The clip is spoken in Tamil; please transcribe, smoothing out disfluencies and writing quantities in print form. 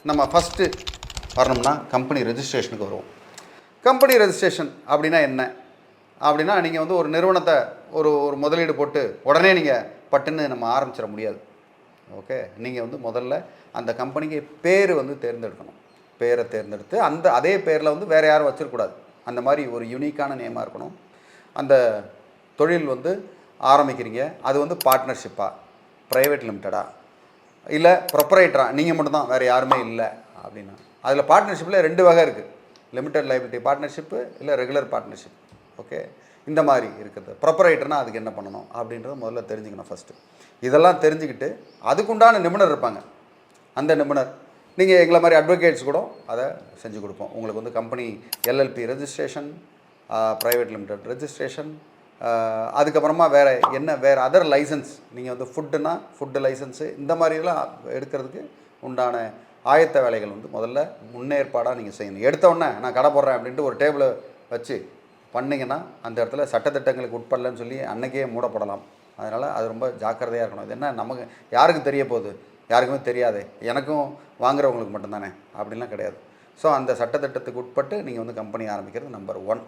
நம்ம ஃபஸ்ட்டு வரணும்னா கம்பெனி ரெஜிஸ்ட்ரேஷனுக்கு வருவோம். கம்பெனி ரெஜிஸ்ட்ரேஷன் அப்படின்னா என்ன அப்படின்னா, நீங்கள் வந்து ஒரு நிறுவனத்தை ஒரு ஒரு முதலீடு போட்டு உடனே நீங்கள் பட்டுன்னு நம்ம ஆரம்பிச்சிட முடியாது. ஓகே, நீங்கள் வந்து முதல்ல அந்த கம்பெனிக்கு பேர் வந்து தேர்ந்தெடுக்கணும். பேரை தேர்ந்தெடுத்து அதே பேரில் வந்து வேறு யாரும் வச்சிருக்கக்கூடாது. அந்த மாதிரி ஒரு யூனிக்கான நேமாக இருக்கணும். அந்த தொழில் வந்து ஆரம்பிக்கிறீங்க, அது வந்து பார்ட்னர்ஷிப்பா, ப்ரைவேட் லிமிட்டடா, இல்லை ப்ரொப்ரைட்டரா, நீங்கள் மட்டும்தான், வேறு யாருமே இல்லை அப்படின்னா. அதில் பார்ட்னர்ஷிப்பில் 2 வகை இருக்குது. லிமிடெட் லைபிலிட்டி பார்ட்னர்ஷிப்பு, இல்லை ரெகுலர் பார்ட்னர்ஷிப். ஓகே, இந்த மாதிரி இருக்கிறது. ப்ரொப்ரைட்டர்னால் அதுக்கு என்ன பண்ணணும் அப்படின்றத முதல்ல தெரிஞ்சுக்கணும் ஃபஸ்ட்டு. இதெல்லாம் தெரிஞ்சுக்கிட்டு அதுக்குண்டான நிபுணர் இருப்பாங்க. அந்த நிபுணர் நீங்கள் எங்களை மாதிரி அட்வொகேட்ஸ் கூட அதை செஞ்சு கொடுப்போம். உங்களுக்கு வந்து company LLB registration, private limited registration, அதுக்கப்புறமா வேறு அதர் லைசன்ஸ், நீங்கள் வந்து ஃபுட்டு லைசன்ஸு, இந்த மாதிரிலாம் எடுக்கிறதுக்கு உண்டான ஆயத்த வேலைகள் வந்து முதல்ல முன்னேற்பாடாக நீங்கள் செய்யணும். எடுத்தோடனே நான் கடை போடுறேன் அப்படின்ட்டு ஒரு டேபிளை வச்சு பண்ணிங்கன்னா அந்த இடத்துல சட்டத்திட்டங்களுக்கு உட்படலன்னு சொல்லி அன்றைக்கே மூடப்படலாம். அதனால் அது ரொம்ப ஜாக்கிரதையாக இருக்கணும். இது என்ன நமக்கு யாருக்கு தெரிய போகுது, யாருக்குமே தெரியாது, எனக்கும் வாங்குறவங்களுக்கு மட்டும்தானே அப்படின்லாம் கிடையாது. ஸோ அந்த சட்டத்திட்டத்துக்கு உட்பட்டு நீங்கள் வந்து கம்பெனி ஆரம்பிக்கிறது நம்பர் 1.